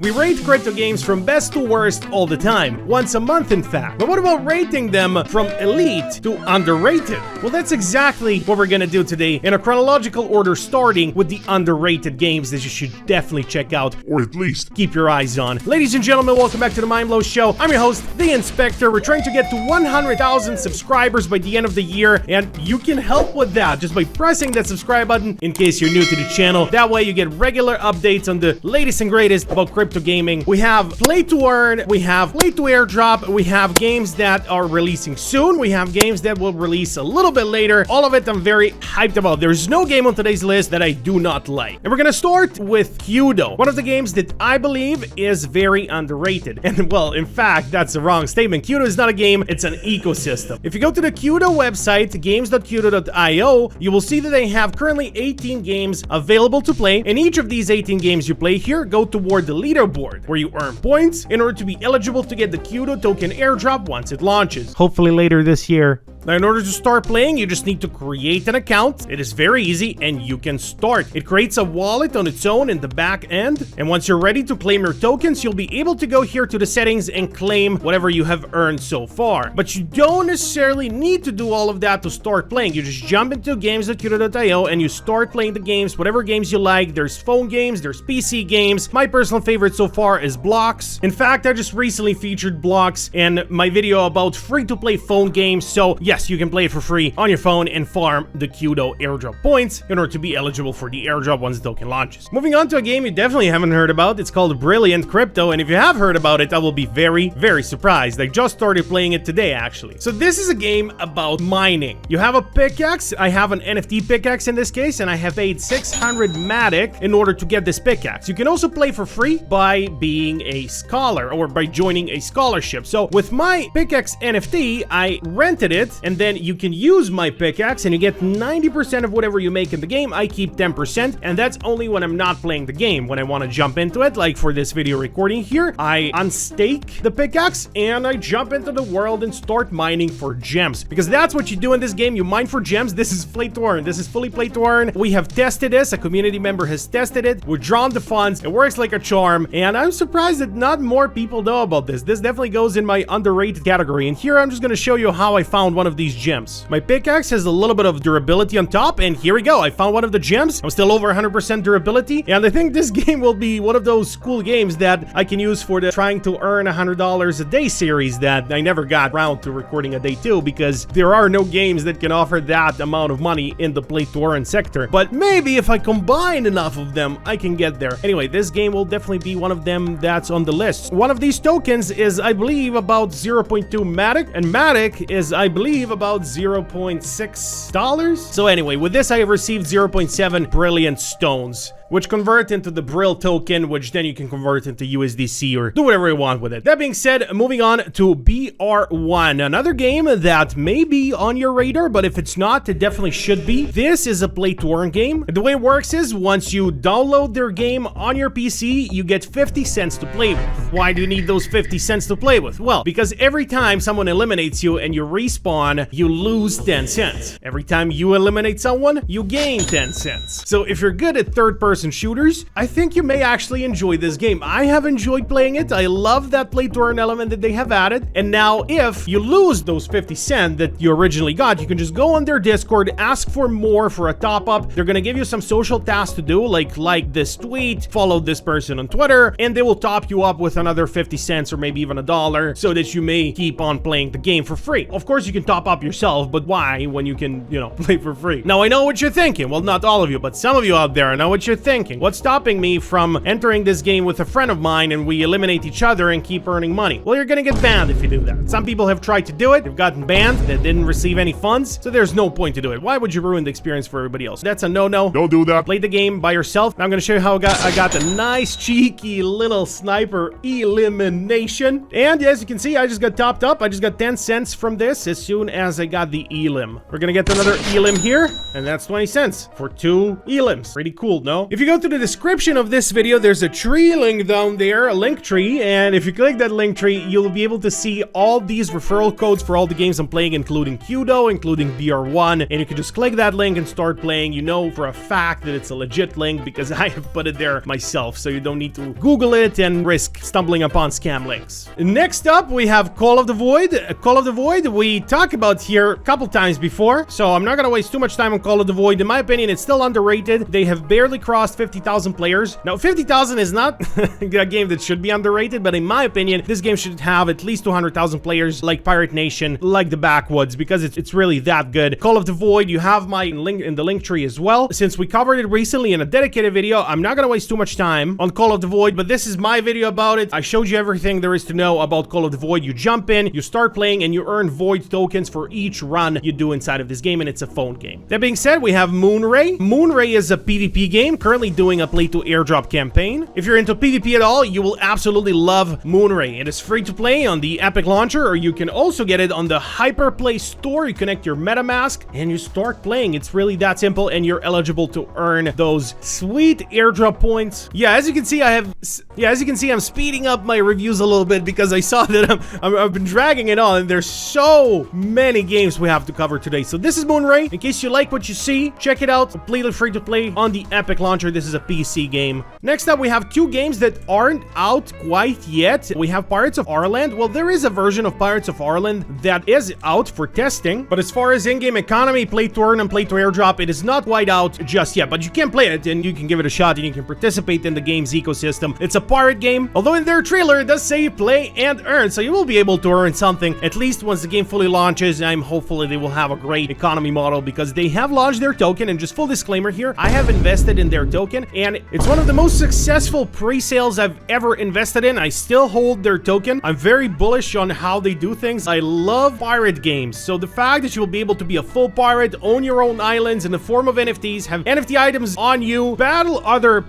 We rate crypto games from best to worst all the time, once a month in fact. But what about rating them from elite to underrated? Well, that's exactly what we're gonna do today in a chronological order, starting with the underrated games that you should definitely check out, or at least keep your eyes on. Ladies and gentlemen, welcome back to the Mindblow Show. I'm your host, The Inspector. We're trying to get to 100,000 subscribers by the end of the year, and you can help with that just by pressing that subscribe button in case you're new to the channel. That way you get regular updates on the latest and greatest about crypto gaming. We have play to earn, we have play to airdrop, we have games that are releasing soon, we have games that will release a little bit later. All of it I'm very hyped about. There's no game on today's list that I do not like. And we're gonna start with Kudo, one of the games that I believe is very underrated. And well, in fact, that's the wrong statement. Kudo is not a game, it's an ecosystem. If you go to the Kudo website, games.kudo.io, you will see that they have currently 18 games available to play, and each of these 18 games you play here go toward the leaderboard, where you earn points in order to be eligible to get the Kudo token airdrop once it launches, hopefully later this year. Now, in order to start playing, you just need to create an account. It is very easy, and you can start. It creates a wallet on its own in the back end, and once you're ready to claim your tokens, you'll be able to go here to the settings and claim whatever you have earned so far. But you don't necessarily need to do all of that to start playing. You just jump into games.kudo.io and you start playing the games, whatever games you like. There's phone games, there's PC games. My personal favorite so far is Blocks. In fact, I just recently featured Blocks in my video about free-to-play phone games, so yes, you can play it for free on your phone and farm the Kudo airdrop points in order to be eligible for the airdrop once the token launches. Moving on to a game you definitely haven't heard about. It's called Brilliant Crypto, and if you have heard about it, I will be very, very surprised. I just started playing it today, actually. So this is a game about mining. You have a pickaxe. I have an NFT pickaxe in this case, and I have paid 600 Matic in order to get this pickaxe. You can also play for free by being a scholar or by joining a scholarship. So with my pickaxe NFT, I rented it, and then you can use my pickaxe and you get 90% of whatever you make in the game. I keep 10%, and that's only when I'm not playing the game. When I want to jump into it, like for this video recording here, I unstake the pickaxe and I jump into the world and start mining for gems, because that's what you do in this game. You mine for gems. This is play to earn. This is fully play to earn. We have tested this. A community member has tested it. We've drawn the funds. It works like a charm, and I'm surprised that not more people know about this. This definitely goes in my underrated category, and here I'm just going to show you how I found one of these gems. My pickaxe has a little bit of durability on top, and here we go. I found one of the gems. I'm still over 100% durability, and I think this game will be one of those cool games that I can use for the trying to earn $100 a day series that I never got around to recording a day two, because there are no games that can offer that amount of money in the play to earn sector. But maybe if I combine enough of them, I can get there. Anyway, this game will definitely be one of them that's on the list. One of these tokens is, I believe, about 0.2 Matic, and Matic is, I believe, about $0.6. So anyway, with this I have received 0.7 Brilliant Stones, which convert into the Brill token, which then you can convert into USDC or do whatever you want with it. That being said, moving on to BR1, another game that may be on your radar, but if it's not, it definitely should be. This is a play to earn game. The way it works is once you download their game on your PC, you get 50 cents to play with. Why do you need those 50 cents to play with? Well, because every time someone eliminates you and you respawn, you lose 10 cents. Every time you eliminate someone, you gain 10 cents. So if you're good at third-person shooters, I think you may actually enjoy this game. I have enjoyed playing it. I love that play to earn element that they have added. And now if you lose those 50 cents that you originally got, you can just go on their Discord, ask for more for a top up. They're gonna give you some social tasks to do, like this tweet, follow this person on Twitter, and they will top you up with another 50 cents or maybe even $1 so that you may keep on playing the game for free. Of course, you can top up yourself, but why when you can, play for free? Now, I know what you're thinking. Well, not all of you, but some of you out there, I know what you're thinking. What's stopping me from entering this game with a friend of mine and we eliminate each other and keep earning money? Well, you're gonna get banned if you do that. Some people have tried to do it. They've gotten banned. They didn't receive any funds, so there's no point to do it. Why would you ruin the experience for everybody else? That's a no-no. Don't do that. Play the game by yourself. Now I'm gonna show you how I got a nice, cheeky little sniper elimination. And as you can see, I just got topped up. I just got 10 cents from this as soon as I got the elim. We're gonna get another elim here, and that's 20 cents for 2 elims. Pretty cool, no? If you go to the description of this video, there's a tree link down there, a link tree, and if you click that link tree, you'll be able to see all these referral codes for all the games I'm playing, including Qdo, including BR1, and you can just click that link and start playing. You know for a fact that it's a legit link because I have put it there myself, so you don't need to Google it and risk stumbling upon scam links. Next up, we have Call of the Void. Call of the Void, we talked about here a couple times before, so I'm not gonna waste too much time on Call of the Void. In my opinion, it's still underrated. They have barely crossed 50,000 players. Now, 50,000 is not a game that should be underrated, but in my opinion, this game should have at least 200,000 players like Pirate Nation, like the Backwoods, because it's really that good. Call of the Void, you have my link in the link tree as well. Since we covered it recently in a dedicated video, I'm not gonna waste too much time on Call of the Void, but this is my video about it. I showed you everything there is to know about Call of the Void. You jump in, you start playing, and you earn Void tokens for each run you do inside of this game, and it's a phone game. That being said, we have Moonray. Moonray is a PvP game, currently doing a play to airdrop campaign. If you're into PvP at all, you will absolutely love Moonray. It is free to play on the Epic Launcher, or you can also get it on the Hyperplay store. You connect your MetaMask and you start playing. It's really that simple, and you're eligible to earn those sweet airdrop points. Yeah, as you can see, I'm speeding up my reviews a little bit because I saw that I've been dragging it on, and there's so many games we have to cover today. So this is Moonray. In case you like what you see, check it out. Completely free to play on the Epic Launcher. This is a PC game. Next up, we have two games that aren't out quite yet. We have Pirates of Ireland. Well, there is a version of Pirates of Ireland that is out for testing, but as far as in-game economy, play to earn and play to airdrop, it is not quite out just yet, but you can play it and you can give it a shot and you can participate in the game's ecosystem. It's a pirate game, although in their trailer it does say play and earn, so you will be able to earn something at least once the game fully launches. I'm hopeful that they will have a great economy model because they have launched their token, and just full disclaimer here, I have invested in their token and it's one of the most successful pre-sales I've ever invested in. I still hold their token. I'm very bullish on how they do things. I love pirate games, so the fact that you will be able to be a full pirate, own your own islands in the form of NFTs, have NFT items on you, battle other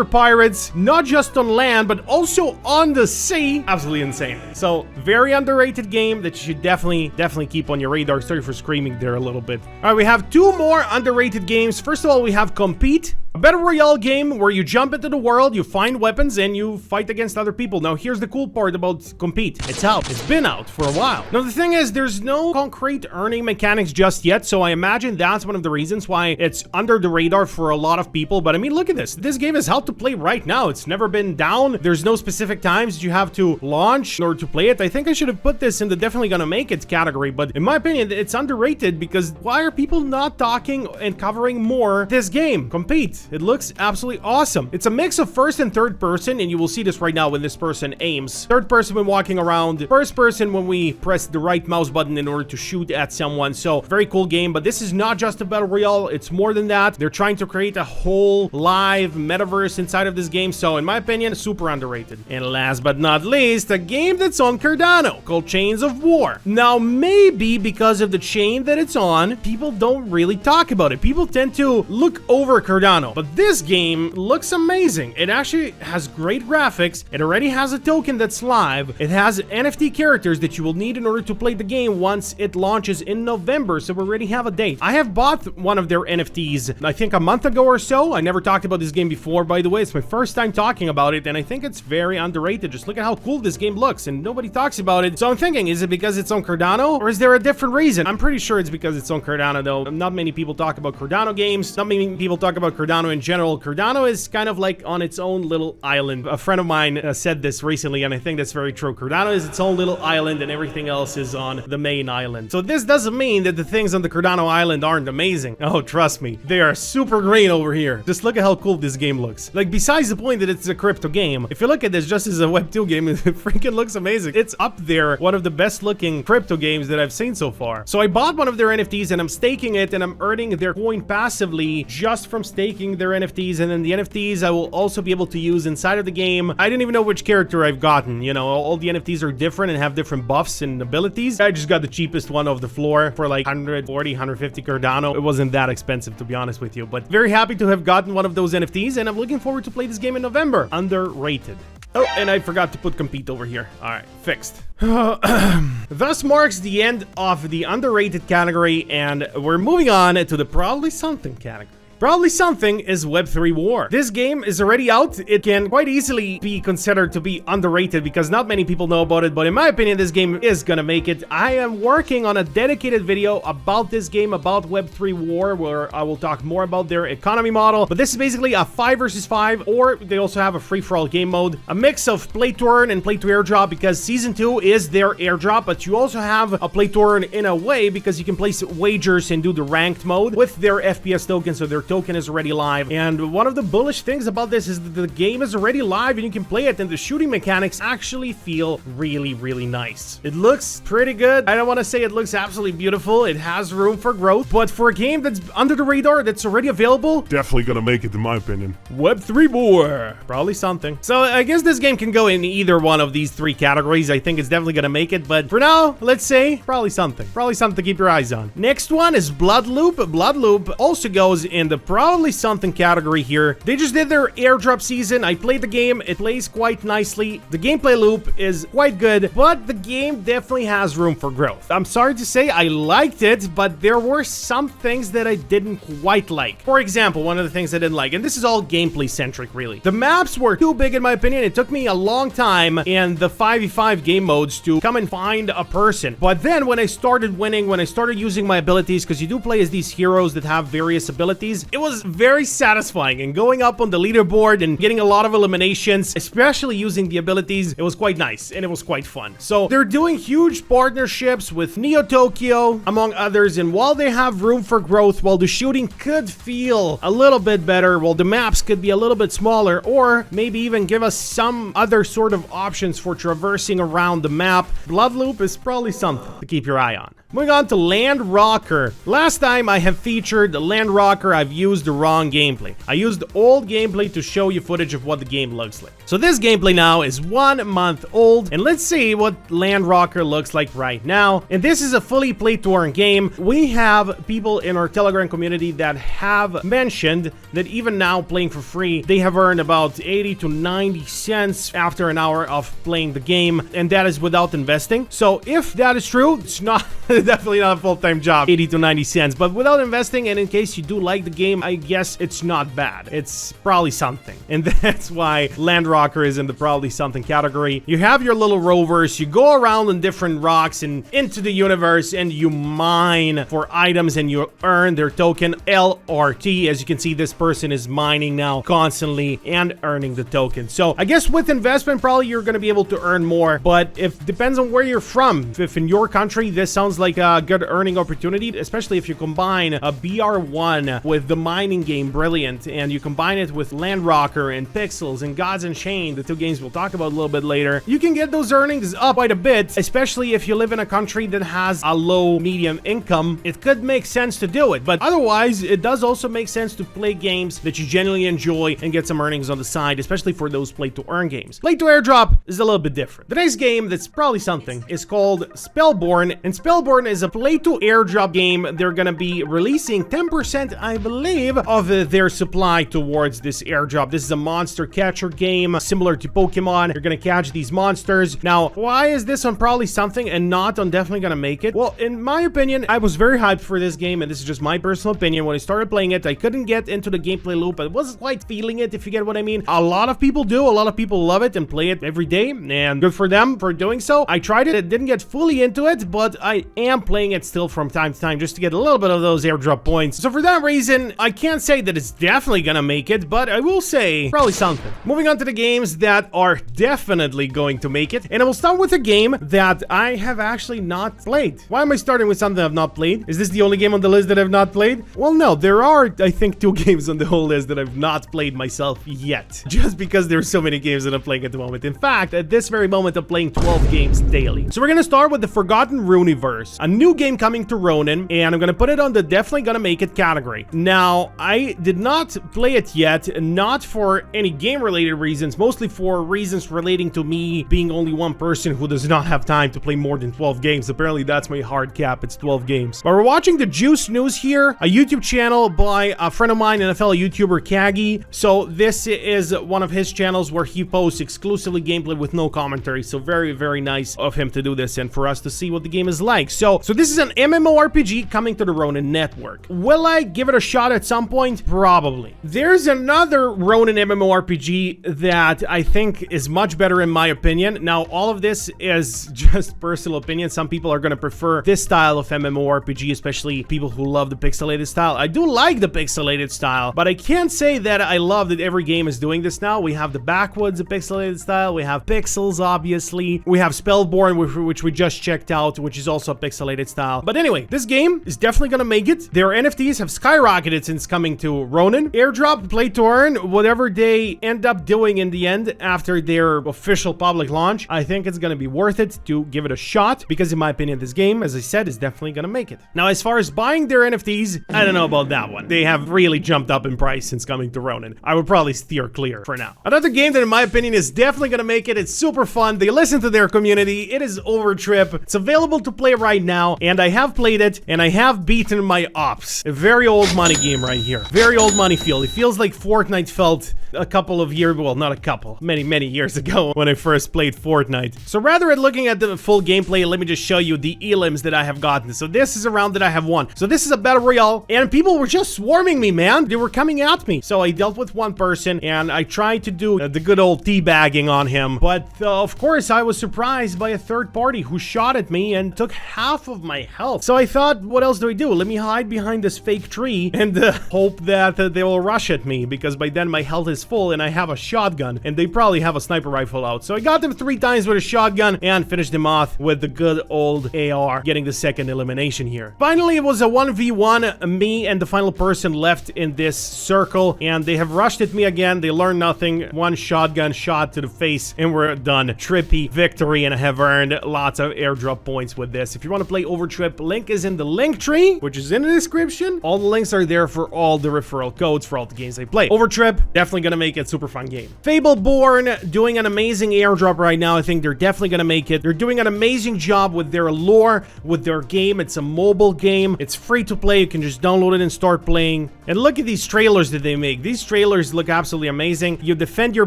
pirates, not just on land, but also on the sea. Absolutely insane. So, very underrated game that you should definitely keep on your radar. Sorry for screaming there a little bit. All right, we have two more underrated games. First of all, we have Compete. A battle royale game where you jump into the world, you find weapons, and you fight against other people. Now, here's the cool part about Compete. It's out. It's been out for a while. Now, the thing is, there's no concrete earning mechanics just yet, so I imagine that's one of the reasons why it's under the radar for a lot of people. But I mean, look at this. This game is out to play right now. It's never been down. There's no specific times that you have to launch in order to play it. I think I should have put this in the definitely gonna make it category, but in my opinion, it's underrated because why are people not talking and covering more this game? Compete. It looks absolutely awesome. It's a mix of first and third person, and you will see this right now when this person aims. Third person when walking around, first person when we press the right mouse button in order to shoot at someone. So, very cool game, but this is not just a battle royale. It's more than that. They're trying to create a whole live metaverse inside of this game, so in my opinion, super underrated. And last but not least, a game that's on Cardano called Chains of War. Now, maybe because of the chain that it's on, people don't really talk about it. People tend to look over Cardano, but this game looks amazing. It actually has great graphics. It already has a token that's live. It has NFT characters that you will need in order to play the game once it launches in November, so we already have a date. I have bought one of their NFTs, I think a month ago or so. I never talked about this game before, by the way. It's my first time talking about it, and I think it's very underrated. Just look at how cool this game looks, and nobody talks about it. So I'm thinking, is it because it's on Cardano, or is there a different reason? I'm pretty sure it's because it's on Cardano, though. Not many people talk about Cardano games. Not many people talk about Cardano in general. Cardano is kind of like on its own little island. A friend of mine said this recently, and I think that's very true. Cardano is its own little island, and everything else is on the main island. So this doesn't mean that the things on the Cardano island aren't amazing. Oh, trust me. They are super green over here. Just look at how cool this game looks. Like, besides the point that it's a crypto game, if you look at this just as a Web 2 game, it freaking looks amazing. It's up there, one of the best looking crypto games that I've seen so far. So I bought one of their NFTs, and I'm staking it, and I'm earning their coin passively just from staking their NFTs, and then the NFTs I will also be able to use inside of the game. I didn't even know which character I've gotten. You know, all the NFTs are different and have different buffs and abilities. I just got the cheapest one off the floor for like 140, 150 Cardano. It wasn't that expensive, to be honest with you, but very happy to have gotten one of those NFTs, and I'm looking forward to play this game in November. Underrated. Oh, and I forgot to put Compete over here. All right, fixed. Thus marks the end of the underrated category, and we're moving on to the probably something category. Probably Something is Web3 War. This game is already out. It can quite easily be considered to be underrated because not many people know about it, but in my opinion, this game is gonna make it. I am working on a dedicated video about this game, about Web3 War, where I will talk more about their economy model. But this is basically a 5 versus 5, or they also have a free-for-all game mode, a mix of play to earn and play to airdrop, because season 2 is their airdrop, but you also have a play to earn in a way because you can place wagers and do the ranked mode with their FPS token, so their token is already live. And one of the bullish things about this is that the game is already live and you can play it, and the shooting mechanics actually feel really, really nice. It looks pretty good. I don't want to say it looks absolutely beautiful. It has room for growth, but for a game that's under the radar, that's already available, definitely gonna make it in my opinion. Web3 War. Probably Something. So I guess this game can go in either one of these 3 categories. I think it's definitely gonna make it, but for now, let's say Probably Something. Probably something to keep your eyes on. Next one is Bloodloop. Bloodloop also goes in the Probably Something category here. They just did their airdrop season. I played the game. It plays quite nicely. The gameplay loop is quite good, but the game definitely has room for growth. I'm sorry to say I liked it, but there were some things that I didn't quite like. For example, one of the things I didn't like, and this is all gameplay centric really, the maps were too big in my opinion. It took me a long time in the 5v5 game modes to come and find a person. But then when I started winning, when I started using my abilities, because you do play as these heroes that have various abilities, it was very satisfying, and going up on the leaderboard and getting a lot of eliminations, especially using the abilities, it was quite nice and it was quite fun. So they're doing huge partnerships with Neo Tokyo, among others, and while they have room for growth, while the shooting could feel a little bit better, while the maps could be a little bit smaller, or maybe even give us some other sort of options for traversing around the map, Bloodloop is probably something to keep your eye on. Moving on to Land Rocker. Last time I have featured the Land Rocker, I've used the wrong gameplay. I used the old gameplay to show you footage of what the game looks like. So this gameplay now is 1 month old, and let's see what Land Rocker looks like right now. And this is a fully play-to-earn game. We have people in our Telegram community that have mentioned that even now playing for free, they have earned about 80 to 90 cents after an hour of playing the game, and that is without investing. So if that is true, it's not definitely not a full-time job, 80 to 90 cents, but without investing, and in case you do like the game, I guess it's not bad. It's probably something, and that's why Land Rocker is in the probably something category. You have your little rovers, you go around on different rocks and into the universe, and you mine for items, and you earn their token LRT. As you can see, this person is mining now constantly and earning the token. So I guess with investment, probably you're going to be able to earn more, but if depends on where you're from. If in your country, this sounds like a good earning opportunity, especially if you combine a BR1 with the mining game Brilliant, and you combine it with Land Rocker and Pixels and Gods Unchained, the 2 games we'll talk about a little bit later, you can get those earnings up quite a bit, especially if you live in a country that has a low medium income. It could make sense to do it, but otherwise it does also make sense to play games that you genuinely enjoy and get some earnings on the side, especially for those play to earn games. Play to airdrop is a little bit different. The next game that's probably something is called Spellborn, and Spellborn is a play to airdrop game. They're gonna be releasing 10%, I believe, of their supply towards this airdrop. This is a monster catcher game similar to Pokemon. You're gonna catch these monsters. Now, why is this on probably something and not on definitely gonna make it? Well, in my opinion, I was very hyped for this game, and this is just my personal opinion. When I started playing it, I couldn't get into the gameplay loop. I wasn't quite feeling it, if you get what I mean. A lot of people do. A lot of people love it and play it every day, and good for them for doing so. I tried it. I didn't get fully into it, but I am playing it still from time to time just to get a little bit of those airdrop points. So for that reason, I can't say that it's definitely gonna make it, but I will say probably something. Moving on to the games that are definitely going to make it, and I will start with a game that I have actually not played. Why am I starting with something I've not played? Is this the only game on the list that I've not played? Well, no, there are, I think, 2 games on the whole list that I've not played myself yet, just because there's so many games that I'm playing at the moment. In fact, at this very moment, I'm playing 12 games daily. So we're gonna start with the Forgotten Runiverse, a new game coming to Ronin, and I'm gonna put it on the definitely gonna make it category. Now, I did not play it yet, not for any game related reasons, mostly for reasons relating to me being only one person who does not have time to play more than 12 games. Apparently that's my hard cap, it's 12 games. But we're watching the Juice News here, a YouTube channel by a friend of mine and a fellow YouTuber, Kagi. So this is one of his channels where he posts exclusively gameplay with no commentary. So very, very nice of him to do this and for us to see what the game is like. So this is an MMORPG coming to the Ronin network. Will I give it a shot at some point? Probably. There's another Ronin MMORPG that I think is much better in my opinion. Now, all of this is just personal opinion. Some people are going to prefer this style of MMORPG, especially people who love the pixelated style. I do like the pixelated style, but I can't say that I love that every game is doing this now. We have the Backwoods, a pixelated style. We have Pixels, obviously. We have Spellborn, which we just checked out, which is also a pixelated style. But anyway, this game is definitely going to make it. Their NFTs have skyrocketed since coming to Ronin. Airdrop, play to earn, whatever they end up doing in the end after their official public launch, I think it's going to be worth it to give it a shot because in my opinion, this game, as I said, is definitely going to make it. Now, as far as buying their NFTs, I don't know about that one. They have really jumped up in price since coming to Ronin. I would probably steer clear for now. Another game that in my opinion is definitely going to make it. It's super fun. They listen to their community. It is Overtrip. It's available to play right now, and I have played it, and I have beaten my ops. A very old money game right here. Very old money feel. It feels like Fortnite felt a couple of years, well, not a couple, many years ago when I first played Fortnite. So rather than looking at the full gameplay, let me just show you the elims that I have gotten. So this is a round that I have won. So this is a battle royale, and people were just swarming me, man. They were coming at me. So I dealt with one person, and I tried to do the good old teabagging on him. But of course, I was surprised by a third party who shot at me and took half of my health. So I thought, what else do I do? Let me hide behind this fake tree and hope that they will rush at me, because by then my health is full and I have a shotgun, and they probably have a sniper rifle out. So I got them 3 times with a shotgun and finished them off with the good old AR, getting the second elimination here. Finally, it was a 1v1, me and the final person left in this circle, and they have rushed at me again. They learned nothing. One shotgun shot to the face, and we're done. Trippy victory, and I have earned lots of airdrop points with this. If you want to play Overtrip, link is in the link tree, which is in the description. All the links are there for all the referral codes for all the games I play. Overtrip, definitely gonna make it. Super fun game. Fableborn, doing an amazing airdrop right now. I think they're definitely gonna make it. They're doing an amazing job with their lore, with their game. It's a mobile game. It's free to play. You can just download it and start playing. And look at these trailers that they make. These trailers look absolutely amazing. You defend your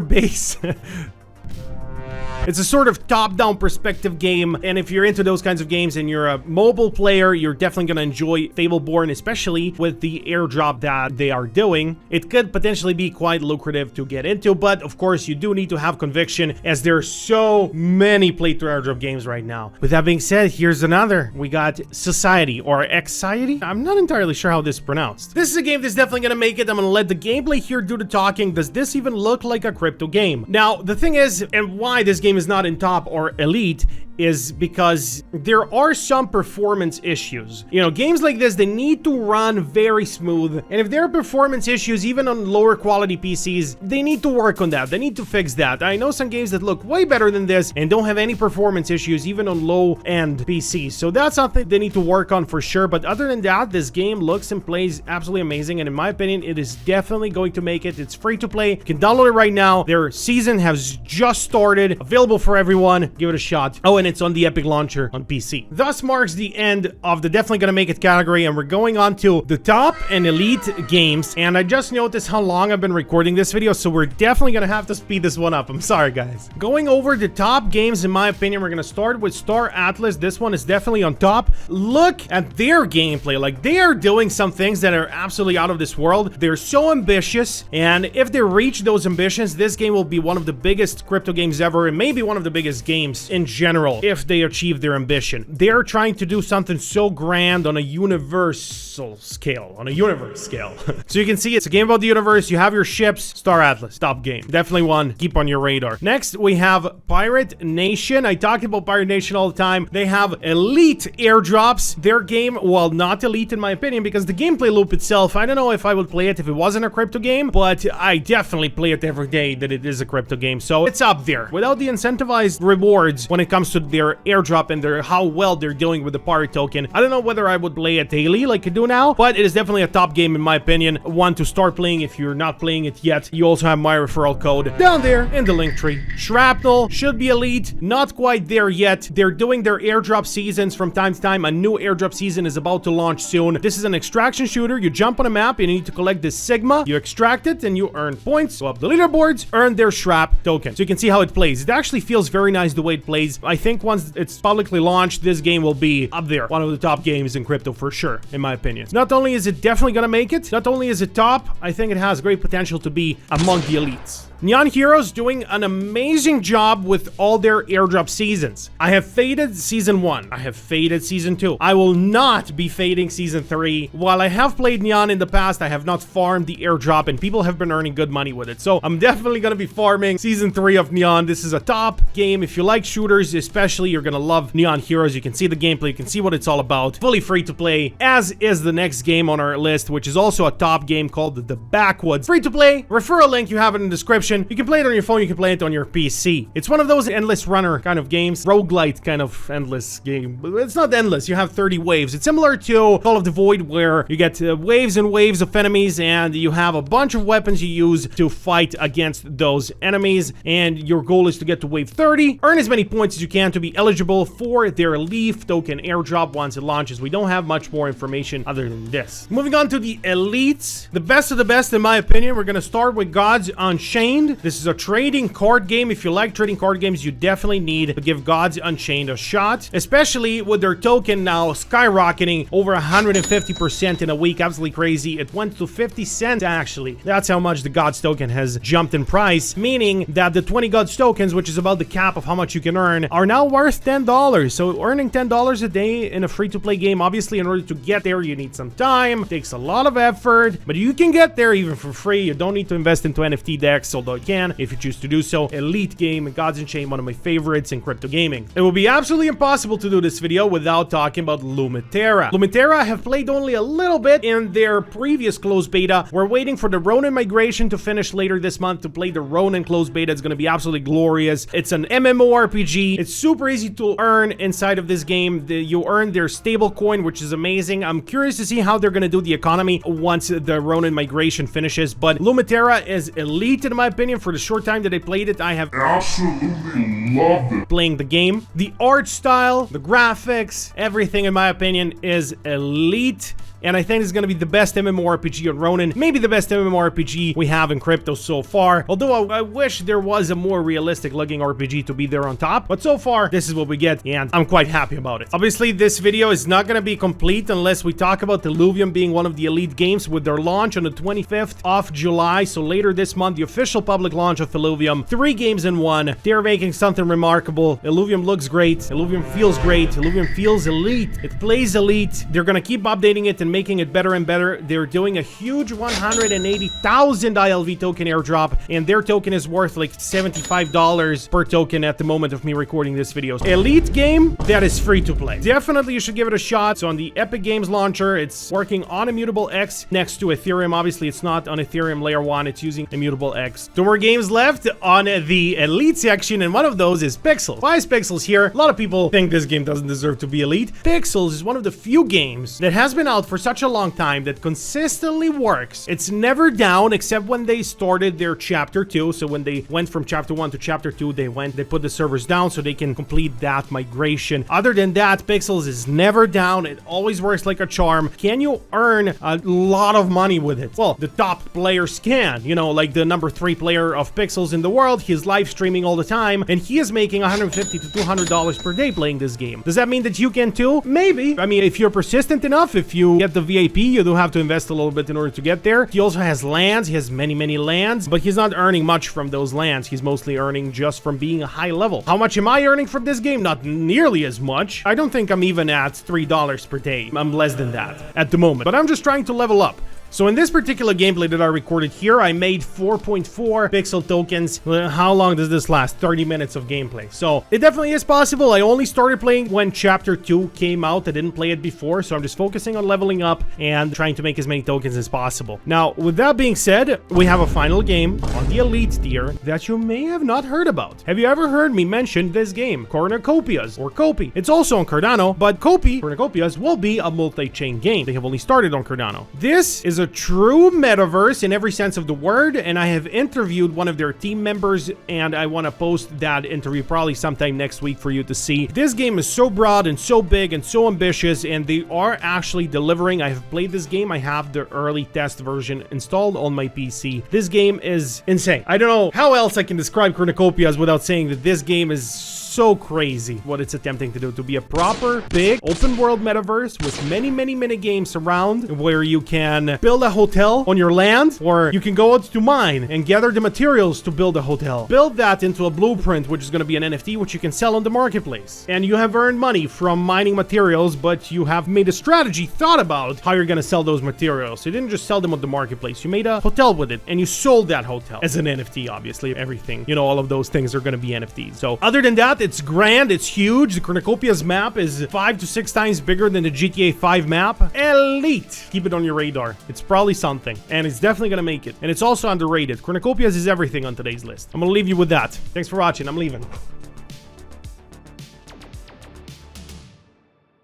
base. It's a sort of top-down perspective game, and if you're into those kinds of games and you're a mobile player, you're definitely going to enjoy Fableborn, especially with the airdrop that they are doing. It could potentially be quite lucrative to get into, but of course, you do need to have conviction, as there are so many playthrough airdrop games right now. With that being said, here's another. We got Society, or X-Society? I'm not entirely sure how this is pronounced. This is a game that's definitely going to make it. I'm going to let the gameplay here do the talking. Does this even look like a crypto game? Now, the thing is, and why this game is not in top or elite, is because there are some performance issues. You know, games like this, they need to run very smooth, and if there are performance issues even on lower quality PCs, they need to work on that. They need to fix that. I know some games that look way better than this and don't have any performance issues even on low-end PCs, so that's something they need to work on for sure. But other than that, this game looks and plays absolutely amazing, and in my opinion, it is definitely going to make it. It's free to play. You can download it right now. Their season has just started, available for everyone. Give it a shot. Oh, and it's on the Epic Launcher on PC. Thus marks the end of the definitely gonna make it category, and we're going on to the top and elite games. And I just noticed how long I've been recording this video, so we're definitely gonna have to speed this one up. I'm sorry, guys. Going over the top games, in my opinion, we're gonna start with Star Atlas. This one is definitely on top. Look at their gameplay. Like, they are doing some things that are absolutely out of this world. They're so ambitious, and if they reach those ambitions, this game will be one of the biggest crypto games ever, and maybe one of the biggest games in general if they achieve their ambition. They're trying to do something so grand on a universal scale, So you can see it's a game about the universe. You have your ships. Star Atlas, top game. Definitely one. Keep on your radar. Next, we have Pirate Nation. I talk about Pirate Nation all the time. They have elite airdrops. Their game, well, not elite in my opinion, because the gameplay loop itself, I don't know if I would play it if it wasn't a crypto game, but I definitely play it every day that it is a crypto game. So it's up there. Without the incentivized rewards when it comes to their airdrop and how well they're doing with the pirate token, I don't know whether I would play it daily like I do now, but it is definitely a top game in my opinion. One to start playing if you're not playing it yet. You also have my referral code down there in the link tree. Shrapnel should be elite, not quite there yet. They're doing their airdrop seasons from time to time. A new airdrop season is about to launch soon. This is an extraction shooter. You jump on a map and you need to collect this Sigma. You extract it and you earn points. Go up the leaderboards, earn their Shrap token. So you can see how it plays. It actually feels very nice the way it plays. I think think once it's publicly launched, this game will be up there. One of the top games in crypto for sure, in my opinion. Not only is it definitely gonna make it, not only is it top, I think it has great potential to be among the elites. Neon Heroes doing an amazing job with all their airdrop seasons. I have faded season 1. I have faded season 2. I will not be fading season 3. While I have played Neon in the past, I have not farmed the airdrop and people have been earning good money with it. So I'm definitely going to be farming season 3 of Neon. This is a top game. If you like shooters, especially, you're going to love Neon Heroes. You can see the gameplay. You can see what it's all about. Fully free to play, as is the next game on our list, which is also a top game called The Backwoods. Free to play. Referral link, you have it in the description. You can play it on your phone, you can play it on your PC. It's one of those endless runner kind of games, roguelite kind of endless game. It's not endless, you have 30 waves. It's similar to Call of the Void, where you get waves and waves of enemies and you have a bunch of weapons you use to fight against those enemies, and your goal is to get to wave 30, earn as many points as you can to be eligible for their Leaf token airdrop once it launches. We don't have much more information other than this. Moving on to the elites, the best of the best in my opinion, we're gonna start with Gods Unchained. This is a trading card game. If you like trading card games, you definitely need to give Gods Unchained a shot, especially with their token now skyrocketing over 150% in a week. Absolutely crazy. It went to 50 cents actually. That's how much the Gods token has jumped in price, meaning that the 20 Gods tokens, which is about the cap of how much you can earn, are now worth $10. So earning $10 a day in a free-to-play game, obviously in order to get there, you need some time. It takes a lot of effort, but you can get there even for free. You don't need to invest into NFT decks, although you can if you choose to do so. Elite game, Gods Unchained, one of my favorites in crypto gaming. It will be absolutely impossible to do this video without talking about Lumitera. Lumitera, I have played only a little bit in their previous closed beta. We're waiting for the Ronin migration to finish later this month to play the Ronin closed beta. It's going to be absolutely glorious. It's an MMORPG. It's super easy to earn inside of this game. You earn their stable coin, which is amazing. I'm curious to see how they're going to do the economy once the Ronin migration finishes, but Lumitera is elite in my opinion. For the short time that I played it, I have absolutely loved it. Playing the game. The art style, the graphics, everything in my opinion is elite. And I think it's going to be the best MMORPG on Ronin, maybe the best MMORPG we have in crypto so far. Although I wish there was a more realistic looking RPG to be there on top. But so far, this is what we get, and I'm quite happy about it. Obviously, this video is not going to be complete unless we talk about Illuvium being one of the elite games with their launch on the 25th of July. So later this month, the official public launch of Illuvium. 3 games in 1. They're making something remarkable. Illuvium looks great. Illuvium feels great. Illuvium feels elite. It plays elite. They're going to keep updating it and making it better and better. They're doing a huge 180,000 ILV token airdrop, and their token is worth like $75 per token at the moment of me recording this video. Elite game that is free to play. Definitely you should give it a shot. So on the Epic Games launcher, it's working on Immutable X next to Ethereum. Obviously, it's not on Ethereum layer 1. It's using Immutable X. 2 more games left on the elite section, and one of those is Pixels. Why is Pixels here? A lot of people think this game doesn't deserve to be elite. Pixels is one of the few games that has been out for such a long time that consistently works. It's never down except when they started their chapter 2. So when they went from chapter 1 to chapter 2, they put the servers down so they can complete that migration. Other than that, Pixels is never down. It always works like a charm. Can you earn a lot of money with it? Well, the top players can, you know, like the number 3 player of Pixels in the world. He's live streaming all the time and he is making $150 to $200 per day playing this game. Does that mean that you can too? Maybe. I mean, if you're persistent enough, if you get the VIP, you do have to invest a little bit in order to get there. He also has lands. He has many lands, but he's not earning much from those lands. He's mostly earning just from being a high level. How much am I earning from this game? Not nearly as much. I don't think I'm even at $3 per day. I'm less than that at the moment, but I'm just trying to level up. So in this particular gameplay that I recorded here, I made 4.4 pixel tokens. How long does this last? 30 minutes of gameplay. So it definitely is possible. I only started playing when chapter 2 came out. I didn't play it before, so I'm just focusing on leveling up and trying to make as many tokens as possible. Now, with that being said, we have a final game on the elite tier that you may have not heard about. Have you ever heard me mention this game, Cornucopias or Kopi? It's also on Cardano, but Cornucopias will be a multi-chain game. They have only started on Cardano. This is a true metaverse in every sense of the word, and I have interviewed one of their team members, and I want to post that interview probably sometime next week for you to see. This game is so broad and so big and so ambitious, and they are actually delivering. I have played this game. I have the early test version installed on my PC. This game is insane. I don't know how else I can describe Cornucopias without saying that this game is so crazy what it's attempting to do, to be a proper, big, open world metaverse with many, many, many games around where you can build a hotel on your land, or you can go out to mine and gather the materials to build a hotel. Build that into a blueprint, which is going to be an NFT, which you can sell on the marketplace. And you have earned money from mining materials, but you have made a strategy, thought about how you're going to sell those materials. You didn't just sell them on the marketplace. You made a hotel with it, and you sold that hotel as an NFT, obviously. Everything, you know, all of those things are going to be NFTs. So other than that, it's grand, it's huge. The Cornucopia's map is 5 to 6 times bigger than the GTA 5 map. Elite. Keep it on your radar. It's probably something, and it's definitely going to make it. And it's also underrated. Cornucopia's is everything on today's list. I'm going to leave you with that. Thanks for watching. I'm leaving.